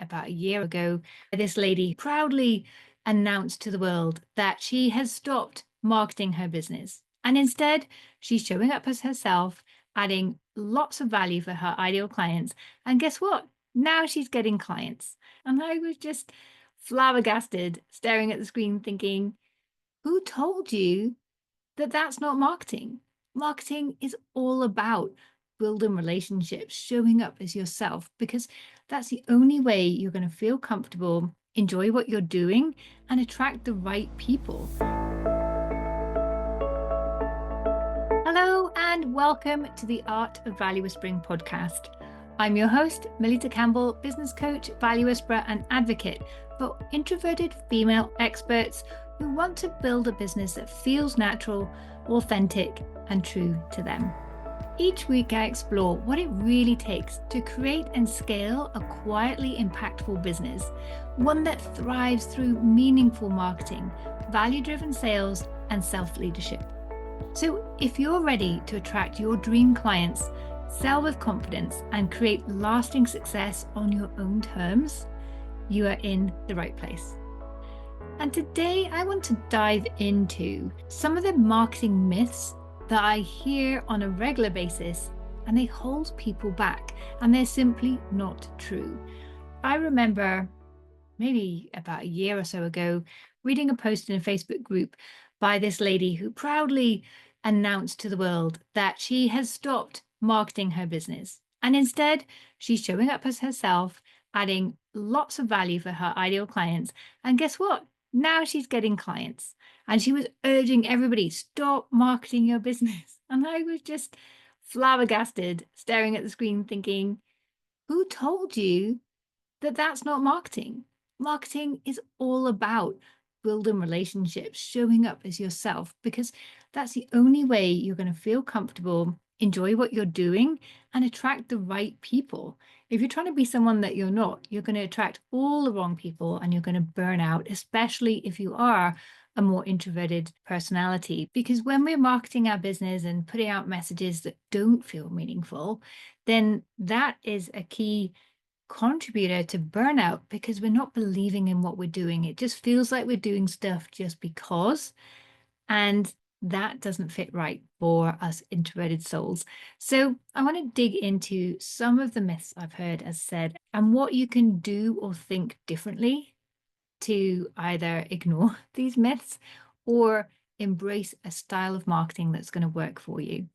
about a year ago, this lady proudly announced to the world that she has stopped marketing her business. And instead, she's showing up as herself, adding lots of value for her ideal clients. And guess what? Now she's getting clients. And I was just flabbergasted, staring at the screen, thinking, who told you that that's not marketing? Marketing is all about building relationships, showing up as yourself, because that's the only way you're going to feel comfortable, enjoy what you're doing, and attract the right people. Hello, and welcome to the Art of Value Whispering podcast. I'm your host, Melitta Campbell, business coach, value whisperer, and advocate for introverted female experts who want to build a business that feels natural, authentic, and true to them. Each week, I explore what it really takes to create and scale a quietly impactful business, one that thrives through meaningful marketing, value-driven sales, and self-leadership. So if you're ready to attract your dream clients, sell with confidence, and create lasting success on your own terms, you are in the right place. And today I want to dive into some of the marketing myths that I hear on a regular basis, and they hold people back, and they're simply not true. I remember maybe about a year or so ago reading a post in a Facebook group by this lady who proudly announced to the world that she has stopped marketing her business. And instead, she's showing up as herself, adding lots of value for her ideal clients. And guess what? Now she's getting clients. And she was urging everybody, stop marketing your business. And I was just flabbergasted, staring at the screen, thinking, who told you that that's not marketing? Marketing is all about building relationships, showing up as yourself, because that's the only way you're going to feel comfortable, enjoy what you're doing, and attract the right people. If you're trying to be someone that you're not, you're going to attract all the wrong people and you're going to burn out, especially if you are a more introverted personality. Because when we're marketing our business and putting out messages that don't feel meaningful, then that is a key contributor to burnout, because we're not believing in what we're doing. It just feels like we're doing stuff just because, and that doesn't fit right for us introverted souls. So I want to dig into some of the myths I've heard, as said, and what you can do or think differently to either ignore these myths or embrace a style of marketing that's going to work for you.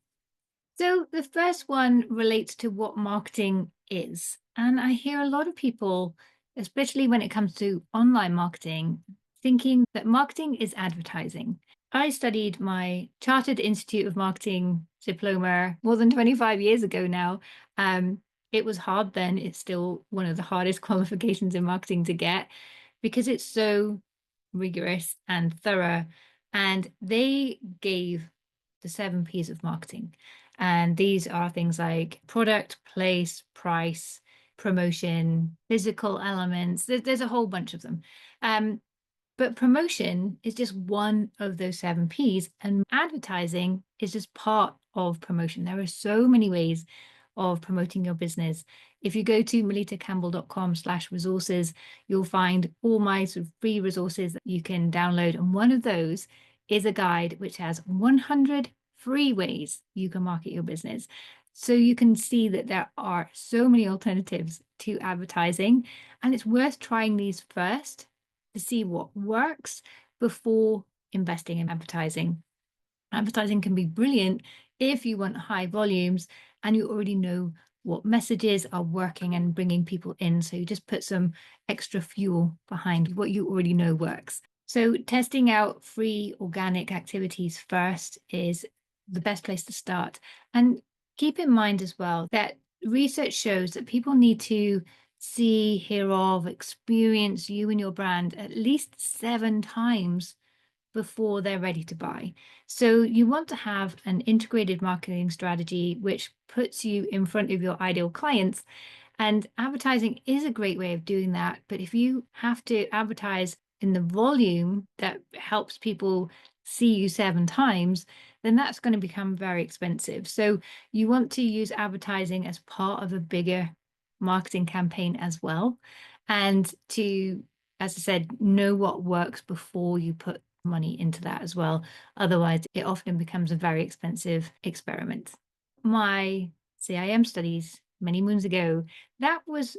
So the first one relates to what marketing is. And I hear a lot of people, especially when it comes to online marketing, thinking that marketing is advertising. I studied my Chartered Institute of Marketing diploma more than 25 years ago now. It was hard then. It's still one of the hardest qualifications in marketing to get because it's so rigorous and thorough. And they gave the 7 P's of marketing. And these are things like product, place, price, promotion, physical elements. There's a whole bunch of them. But promotion is just one of those 7 P's, and advertising is just part of promotion. There are so many ways of promoting your business. If you go to melittacamble.com/resources, you'll find all my sort of free resources that you can download. And one of those is a guide which has 100 free ways you can market your business. So you can see that there are so many alternatives to advertising, and it's worth trying these first to see what works before investing in advertising. Advertising can be brilliant if you want high volumes and you already know what messages are working and bringing people in. So you just put some extra fuel behind what you already know works. So testing out free organic activities first is the best place to start. And keep in mind as well that research shows that people need to see, hear of, experience you and your brand at least 7 times before they're ready to buy. So you want to have an integrated marketing strategy which puts you in front of your ideal clients. And advertising is a great way of doing that. But if you have to advertise in the volume that helps people see you 7 times, then that's going to become very expensive. So you want to use advertising as part of a bigger marketing campaign as well. and to, as I said, know what works before you put money into that as well. Otherwise, it often becomes a very expensive experiment. My CIM studies many moons ago, that was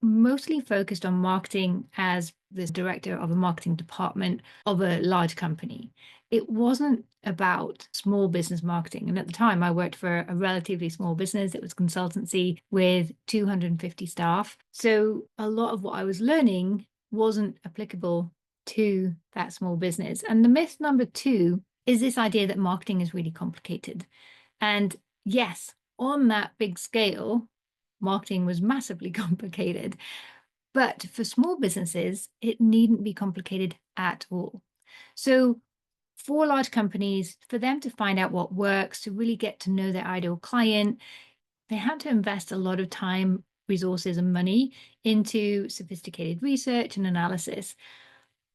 mostly focused on marketing as the director of a marketing department of a large company. It wasn't about small business marketing. And at the time, I worked for a relatively small business. It was consultancy with 250 staff. So a lot of what I was learning wasn't applicable to that small business. And the myth number two is this idea that marketing is really complicated. And yes, on that big scale, marketing was massively complicated. But for small businesses, it needn't be complicated at all. So for large companies, for them to find out what works, to really get to know their ideal client, they had to invest a lot of time, resources, and money into sophisticated research and analysis.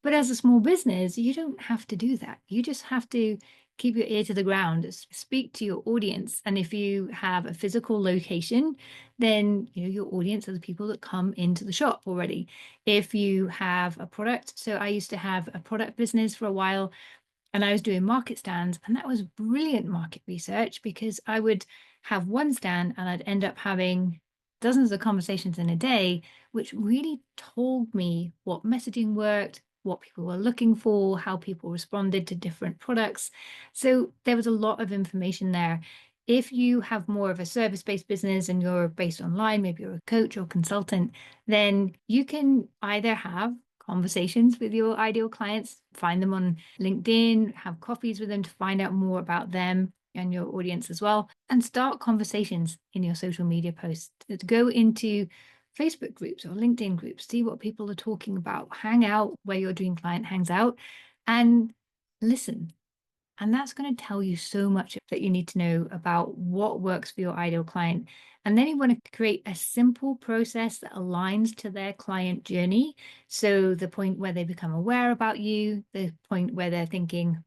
But as a small business, you don't have to do that. You just have to keep your ear to the ground, speak to your audience. And if you have a physical location, then your audience are the people that come into the shop already. If you have a product, so I used to have a product business for a while, and I was doing market stands, and that was brilliant market research because I would have one stand and I'd end up having dozens of conversations in a day, which really told me what messaging worked, what people were looking for, how people responded to different products. So there was a lot of information there. If you have more of a service-based business and you're based online, maybe you're a coach or consultant, then you can either have conversations with your ideal clients, find them on LinkedIn, have coffees with them to find out more about them and your audience as well, and start conversations in your social media posts. Go into Facebook groups or LinkedIn groups, see what people are talking about, hang out where your dream client hangs out, and listen. And that's going to tell you so much that you need to know about what works for your ideal client. And then you want to create a simple process that aligns to their client journey. So the point where they become aware about you, the point where they're thinking,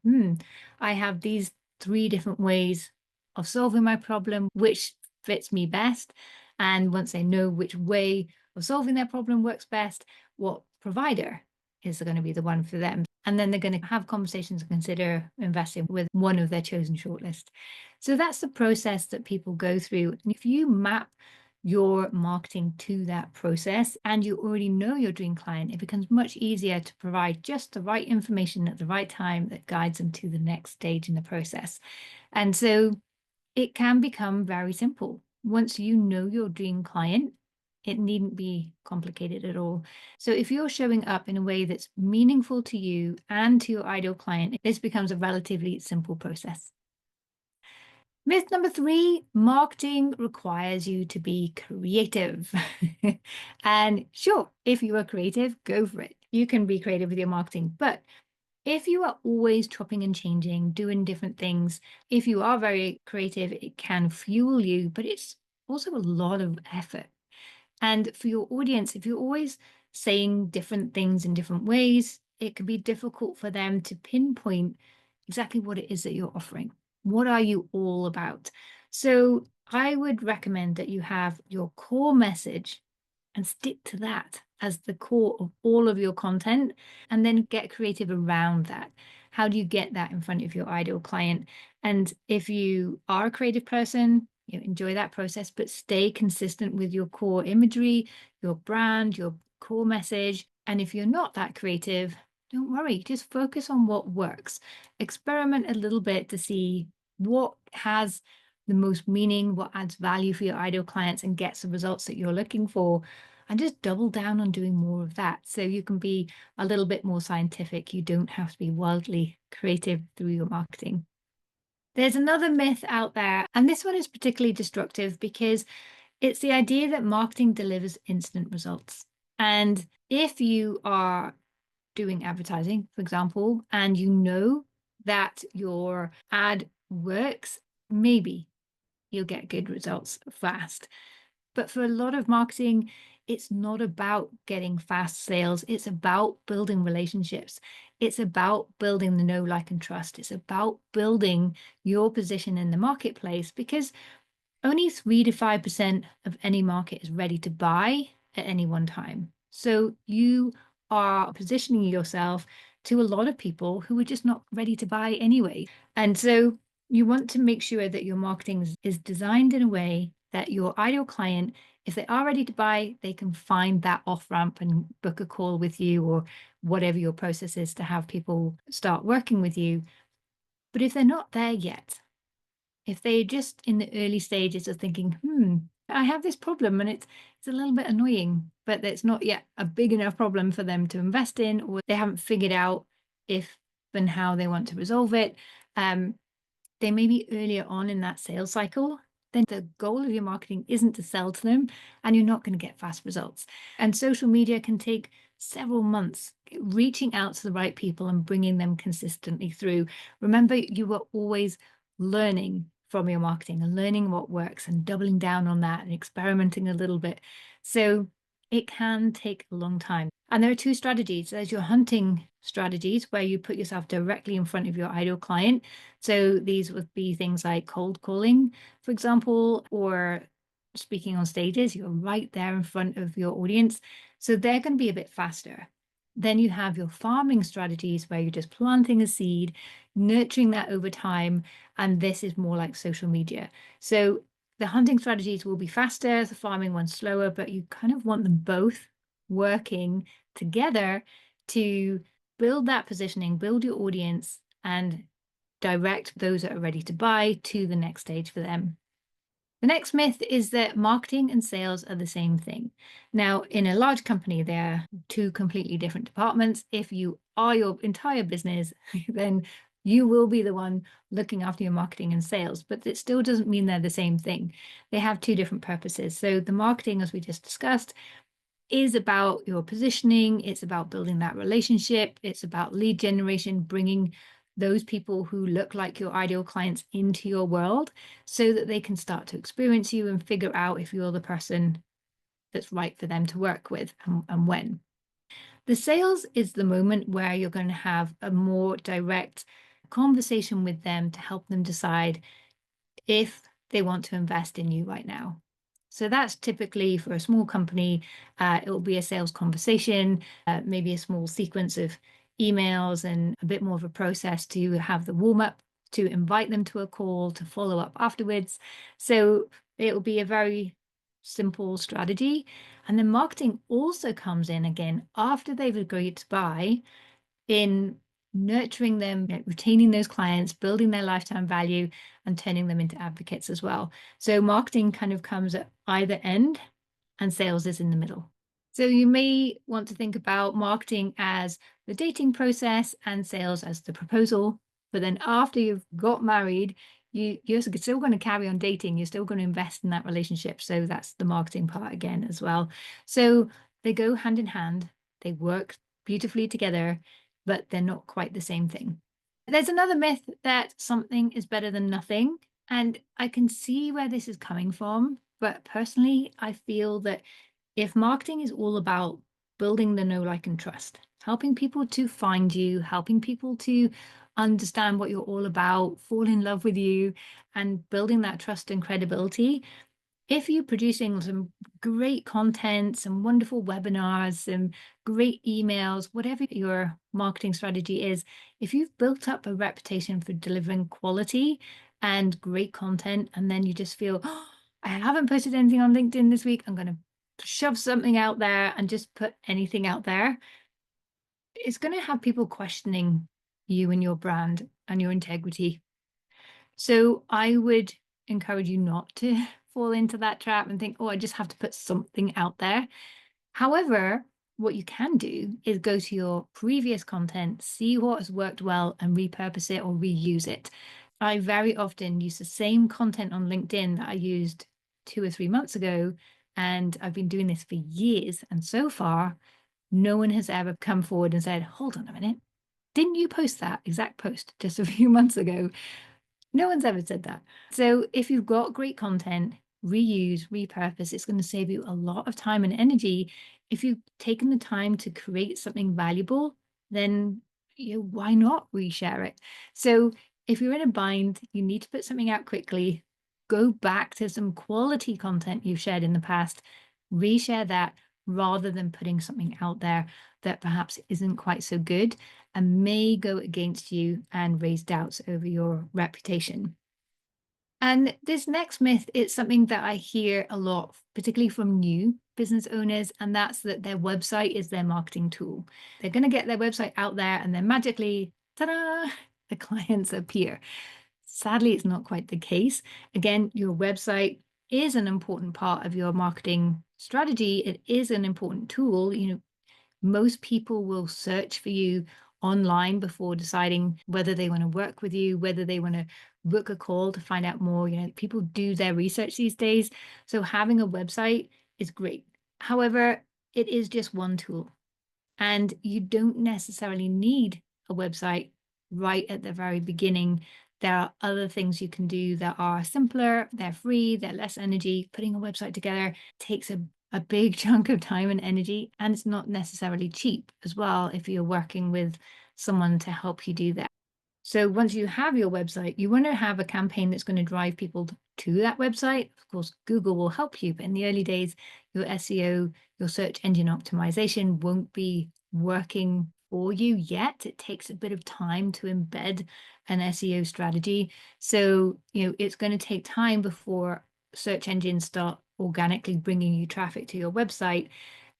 I have these three different ways of solving my problem, which fits me best. And once they know which way of solving their problem works best, what provider is going to be the one for them. And then they're going to have conversations and consider investing with one of their chosen shortlist. So that's the process that people go through. And if you map your marketing to that process and you already know your dream client, it becomes much easier to provide just the right information at the right time that guides them to the next stage in the process. And so it can become very simple. Once you know your dream client, it needn't be complicated at all. So if you're showing up in a way that's meaningful to you and to your ideal client, this becomes a relatively simple process. Myth number three, marketing requires you to be creative. And sure, if you are creative, go for it. You can be creative with your marketing, but if you are always chopping and changing, doing different things, if you are very creative, it can fuel you, but it's also a lot of effort. And for your audience, if you're always saying different things in different ways, it can be difficult for them to pinpoint exactly what it is that you're offering. What are you all about? So I would recommend that you have your core message and stick to that as the core of all of your content, and then get creative around that. How do you get that in front of your ideal client? And if you are a creative person, enjoy that process, but stay consistent with your core imagery, your brand, your core message. And if you're not that creative, don't worry, just focus on what works. Experiment a little bit to see what has the most meaning, what adds value for your ideal clients and gets the results that you're looking for. And just double down on doing more of that so you can be a little bit more scientific. You don't have to be wildly creative through your marketing. There's another myth out there, and this one is particularly destructive because it's the idea that marketing delivers instant results. And if you are doing advertising, for example, and you know that your ad works, maybe you'll get good results fast. But for a lot of marketing, it's not about getting fast sales. It's about building relationships. It's about building the know, like, and trust. It's about building your position in the marketplace because only 3 to 5% of any market is ready to buy at any one time. So you are positioning yourself to a lot of people who are just not ready to buy anyway. And so you want to make sure that your marketing is designed in a way that your ideal client, if they are ready to buy, they can find that off ramp and book a call with you or whatever your process is to have people start working with you. But if they're not there yet, if they're just in the early stages of thinking, I have this problem and it's a little bit annoying, but it's not yet a big enough problem for them to invest in, or they haven't figured out if and how they want to resolve it. They may be earlier on in that sales cycle. Then the goal of your marketing isn't to sell to them, and you're not going to get fast results. And social media can take several months reaching out to the right people and bringing them consistently through. Remember, you were always learning from your marketing and learning what works and doubling down on that and experimenting a little bit. So it can take a long time. And there are two strategies. There's your hunting strategies, where you put yourself directly in front of your ideal client. So these would be things like cold calling, for example, or speaking on stages. You're right there in front of your audience. So they're going to be a bit faster. Then you have your farming strategies, where you're just planting a seed, nurturing that over time. And this is more like social media. So the hunting strategies will be faster, the farming one's slower, but you kind of want them both working together to build that positioning, build your audience, and direct those that are ready to buy to the next stage for them. The next myth is that marketing and sales are the same thing. Now, in a large company, they're two completely different departments. If you are your entire business, then you will be the one looking after your marketing and sales, but it still doesn't mean they're the same thing. They have two different purposes. So the marketing, as we just discussed, is about your positioning. It's about building that relationship. It's about lead generation, bringing those people who look like your ideal clients into your world so that they can start to experience you and figure out if you're the person that's right for them to work with and when. The sales is the moment where you're going to have a more direct conversation with them to help them decide if they want to invest in you right now. So that's typically for a small company, it will be a sales conversation, maybe a small sequence of emails and a bit more of a process to have the warm up, to invite them to a call, to follow up afterwards. So it will be a very simple strategy. And then marketing also comes in again after they've agreed to buy, in nurturing them, retaining those clients, building their lifetime value, and turning them into advocates as well. So marketing kind of comes at either end, and sales is in the middle. So you may want to think about marketing as the dating process and sales as the proposal. But then after you've got married, you're still going to carry on dating. You're still going to invest in that relationship. So that's the marketing part again as well. So they go hand in hand. They work beautifully together, but they're not quite the same thing. There's another myth that something is better than nothing. And I can see where this is coming from. But personally, I feel that if marketing is all about building the know, like, and trust, helping people to find you, helping people to understand what you're all about, fall in love with you, and building that trust and credibility, if you're producing some great content, some wonderful webinars, some great emails, whatever your marketing strategy is, if you've built up a reputation for delivering quality and great content, and then you just feel, oh, I haven't posted anything on LinkedIn this week, I'm going to shove something out there and just put anything out there, it's going to have people questioning you and your brand and your integrity. So I would encourage you not to fall into that trap and think, oh, I just have to put something out there. However, what you can do is go to your previous content, see what has worked well, and repurpose it or reuse it. I very often use the same content on LinkedIn that I used 2 or 3 months ago, and I've been doing this for years. And so far, no one has ever come forward and said, hold on a minute, didn't you post that exact post just a few months ago? No one's ever said that. So if you've got great content, reuse, repurpose, it's going to save you a lot of time and energy. If you've taken the time to create something valuable, then why not reshare it? So if you're in a bind, you need to put something out quickly, go back to some quality content you've shared in the past, reshare that, rather than putting something out there that perhaps isn't quite so good and may go against you and raise doubts over your reputation. And this next myth is something that I hear a lot, particularly from new business owners, and that's that their website is their marketing tool. They're going to get their website out there and then magically, ta-da, the clients appear. Sadly, it's not quite the case. Again, your website is an important part of your marketing strategy. It is an important tool. Most people will search for you online before deciding whether they want to work with you, whether they want to book a call to find out more. People do their research these days. So having a website is great. However, it is just one tool, and you don't necessarily need a website right at the very beginning. There are other things you can do that are simpler, they're free, they're less energy. Putting a website together takes a big chunk of time and energy, and it's not necessarily cheap as well if you're working with someone to help you do that. So once you have your website, you want to have a campaign that's going to drive people to that website. Of course, Google will help you, but in the early days, your SEO, your search engine optimization won't be working for you yet. It takes a bit of time to embed an SEO strategy. So, it's going to take time before search engines start organically bringing you traffic to your website.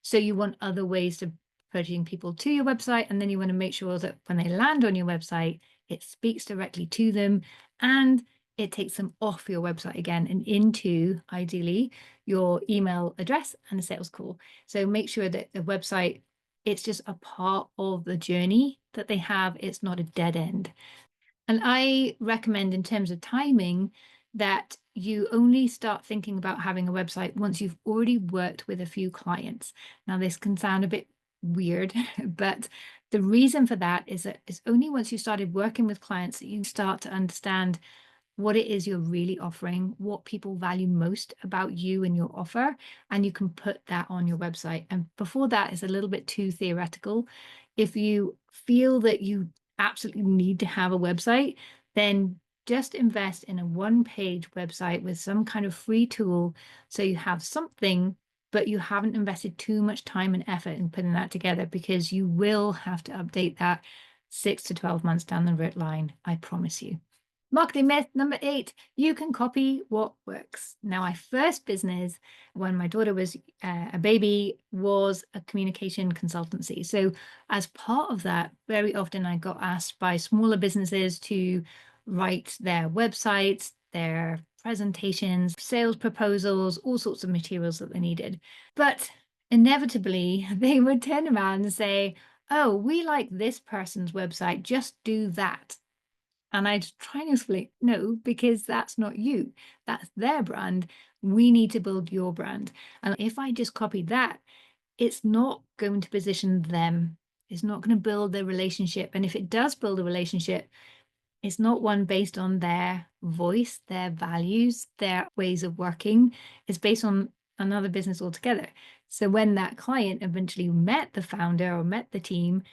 So you want other ways to putting people to your website, and then you want to make sure that when they land on your website, it speaks directly to them and it takes them off your website again and into, ideally, your email address and a sales call. So make sure that the website, it's just a part of the journey that they have. It's not a dead end. And I recommend, in terms of timing, that you only start thinking about having a website once you've already worked with a few clients. Now, this can sound a bit weird, but the reason for that is that it's only once you started working with clients that you start to understand what it is you're really offering, what people value most about you and your offer, and you can put that on your website. And before that is a little bit too theoretical. If you feel that you absolutely need to have a website, then just invest in a one-page website with some kind of free tool so you have something, but you haven't invested too much time and effort in putting that together, because you will have to update that 6 to 12 months down the line, I promise you. Marketing myth number 8, you can copy what works. Now, my first business when my daughter was a baby was a communication consultancy. So as part of that, very often I got asked by smaller businesses to write their websites, their presentations, sales proposals, all sorts of materials that they needed. But inevitably, they would turn around and say, oh, we like this person's website, just do that. And I'd try and explain, no, because that's not you. That's their brand. We need to build your brand. And if I just copy that, it's not going to position them. It's not going to build the relationship. And if it does build a relationship, it's not one based on their voice, their values, their ways of working. It's based on another business altogether. So when that client eventually met the founder or met the team,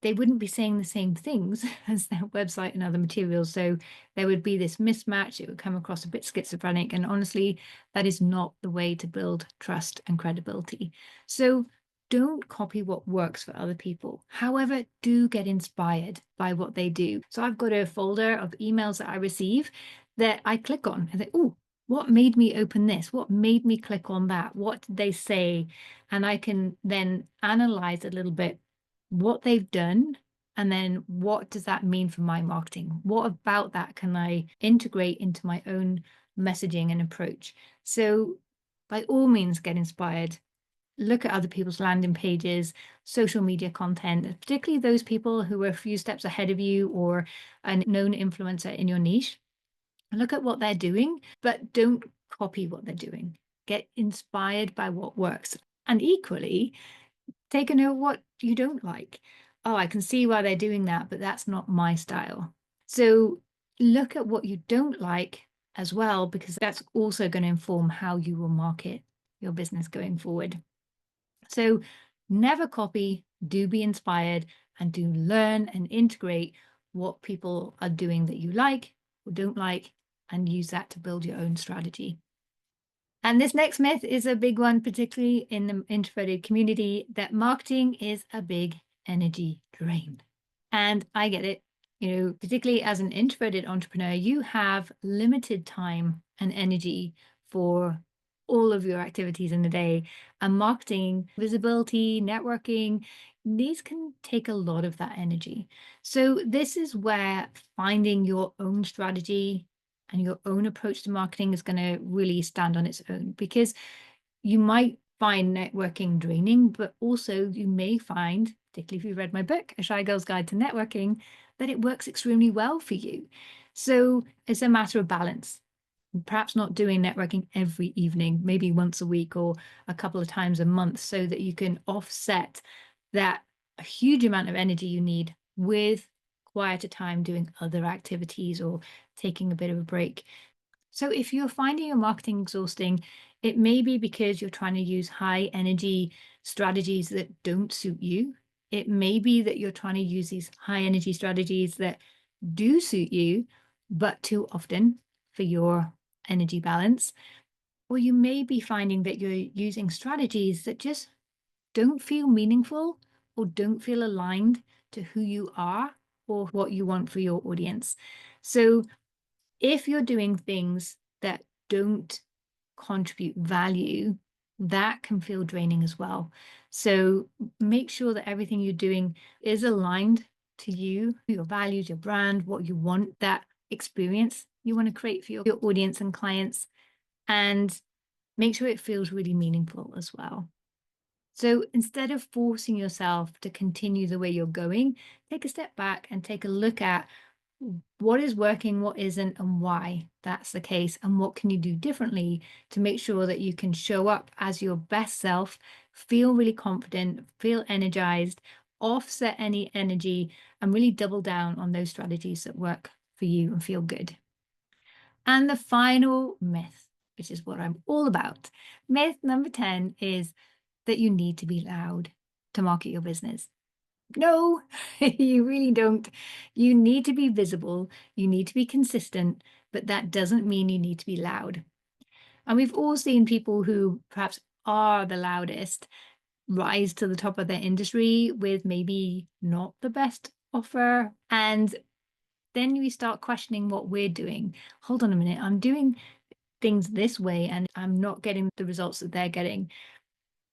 they wouldn't be saying the same things as their website and other materials. So there would be this mismatch. It would come across a bit schizophrenic. And honestly, that is not the way to build trust and credibility. So don't copy what works for other people. However, do get inspired by what they do. So I've got a folder of emails that I receive that I click on and think, oh, what made me open this? What made me click on that? What did they say? And I can then analyze a little bit what they've done, and then what does that mean for my marketing? What about that can I integrate into my own messaging and approach? So by all means, get inspired. Look at other people's landing pages, social media content, particularly those people who are a few steps ahead of you or a known influencer in your niche. Look at what they're doing, but don't copy what they're doing. Get inspired by what works. And equally, take a note what you don't like. Oh, I can see why they're doing that, but that's not my style. So look at what you don't like as well, because that's also going to inform how you will market your business going forward. So never copy, do be inspired, and do learn and integrate what people are doing that you like or don't like, and use that to build your own strategy. And this next myth is a big one, particularly in the introverted community, that marketing is a big energy drain. And I get it. Particularly as an introverted entrepreneur, you have limited time and energy for all of your activities in the day. And marketing, visibility, networking, these can take a lot of that energy. So this is where finding your own strategy and your own approach to marketing is going to really stand on its own, because you might find networking draining, but also you may find, particularly if you read my book, A Shy Girl's Guide to Networking, that it works extremely well for you. So it's a matter of balance. Perhaps not doing networking every evening, maybe once a week or a couple of times a month, so that you can offset that a huge amount of energy you need with quieter time doing other activities or taking a bit of a break. So if you're finding your marketing exhausting, it may be because you're trying to use high energy strategies that don't suit you. It may be that you're trying to use these high energy strategies that do suit you, but too often for your energy balance. Or you may be finding that you're using strategies that just don't feel meaningful or don't feel aligned to who you are or what you want for your audience. So if you're doing things that don't contribute value, that can feel draining as well. So make sure that everything you're doing is aligned to you, your values, your brand, what you want, that experience you want to create for your audience and clients, and make sure it feels really meaningful as well. So instead of forcing yourself to continue the way you're going, take a step back and take a look at what is working, what isn't, and why that's the case, and what can you do differently to make sure that you can show up as your best self, feel really confident, feel energized, offset any energy, and really double down on those strategies that work for you and feel good. And the final myth, which is what I'm all about, myth number 10 is that you need to be loud to market your business. No, you really don't. You need to be visible, you need to be consistent, but that doesn't mean you need to be loud. And we've all seen people who perhaps are the loudest rise to the top of their industry with maybe not the best offer. And then we start questioning what we're doing. Hold on a minute, I'm doing things this way and I'm not getting the results that they're getting.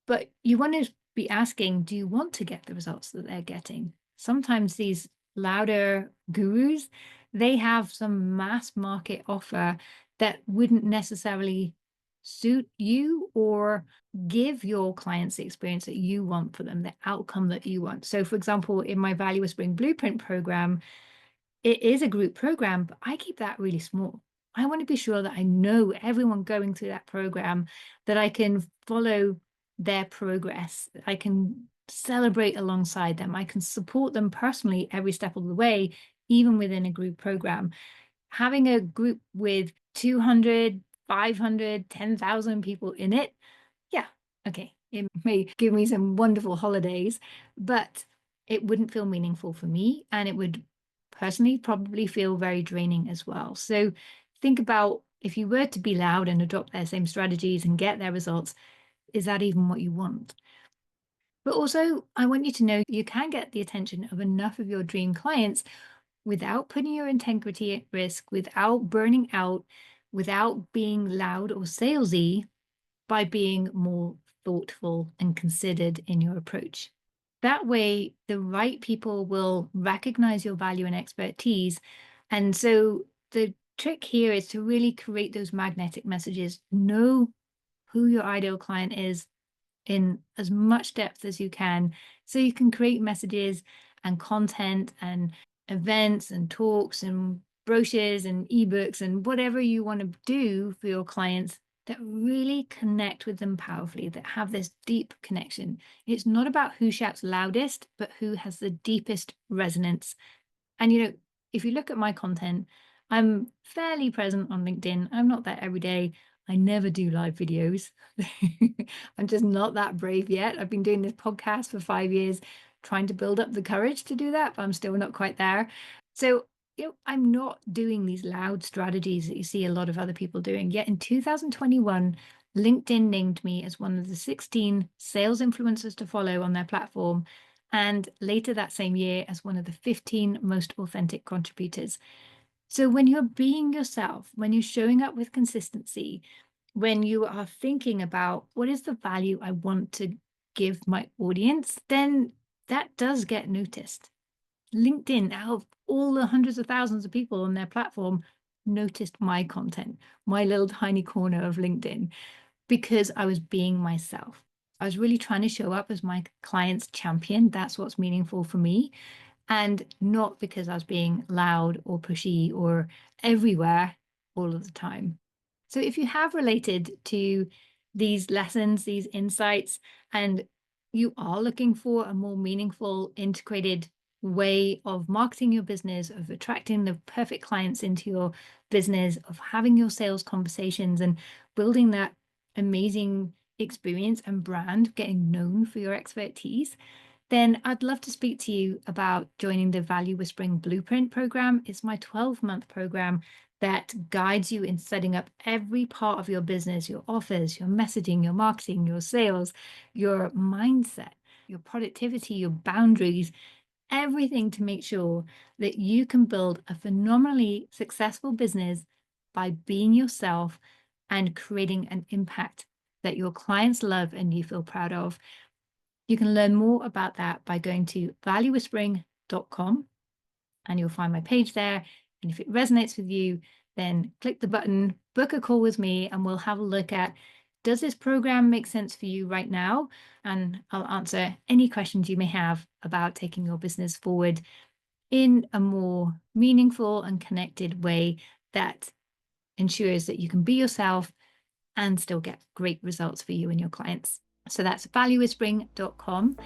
But you want to be asking, do you want to get the results that they're getting? Sometimes these louder gurus, they have some mass market offer that wouldn't necessarily suit you or give your clients the experience that you want for them, the outcome that you want. So, for example, in my Value Whispering Blueprint program, it is a group program, but I keep that really small. I want to be sure that I know everyone going through that program, that I can follow their progress. I can celebrate alongside them. I can support them personally every step of the way, even within a group program. Having a group with 200, 500, 10,000 people in it, yeah, okay, it may give me some wonderful holidays, but it wouldn't feel meaningful for me, and it would personally probably feel very draining as well. So think about, if you were to be loud and adopt their same strategies and get their results, is that even what you want? But also, I want you to know you can get the attention of enough of your dream clients without putting your integrity at risk, without burning out, without being loud or salesy, by being more thoughtful and considered in your approach. That way, the right people will recognize your value and expertise. And so the trick here is to really create those magnetic messages. Know who your ideal client is in as much depth as you can, so you can create messages and content and events and talks and brochures and ebooks and whatever you want to do for your clients that really connect with them powerfully, that have this deep connection. It's not about who shouts loudest, but who has the deepest resonance. And if you look at my content, I'm fairly present on LinkedIn. I'm not there every day. I never do live videos. I'm just not that brave yet. I've been doing this podcast for 5 years, trying to build up the courage to do that, but I'm still not quite there. So, I'm not doing these loud strategies that you see a lot of other people doing. Yet in 2021, LinkedIn named me as one of the 16 sales influencers to follow on their platform, and later that same year as one of the 15 most authentic contributors. So when you're being yourself, when you're showing up with consistency, when you are thinking about what is the value I want to give my audience, then that does get noticed. LinkedIn, out of all the hundreds of thousands of people on their platform, noticed my content, my little tiny corner of LinkedIn, because I was being myself. I was really trying to show up as my client's champion. That's what's meaningful for me. And not because I was being loud or pushy or everywhere all of the time. So if you have related to these lessons, these insights, and you are looking for a more meaningful, integrated way of marketing your business, of attracting the perfect clients into your business, of having your sales conversations and building that amazing experience and brand, getting known for your expertise, then I'd love to speak to you about joining the Value Whispering Blueprint program. It's my 12-month program that guides you in setting up every part of your business, your offers, your messaging, your marketing, your sales, your mindset, your productivity, your boundaries, everything to make sure that you can build a phenomenally successful business by being yourself and creating an impact that your clients love and you feel proud of. You can learn more about that by going to valuewhispering.com, and you'll find my page there. And if it resonates with you, then click the button, book a call with me, and we'll have a look at, does this program make sense for you right now? And I'll answer any questions you may have about taking your business forward in a more meaningful and connected way that ensures that you can be yourself and still get great results for you and your clients. So that's valuewhispering.com.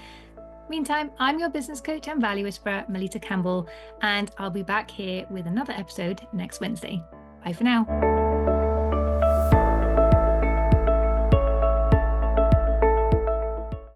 Meantime, I'm your business coach and value whisperer, Melitta Campbell, and I'll be back here with another episode next Wednesday. Bye for now.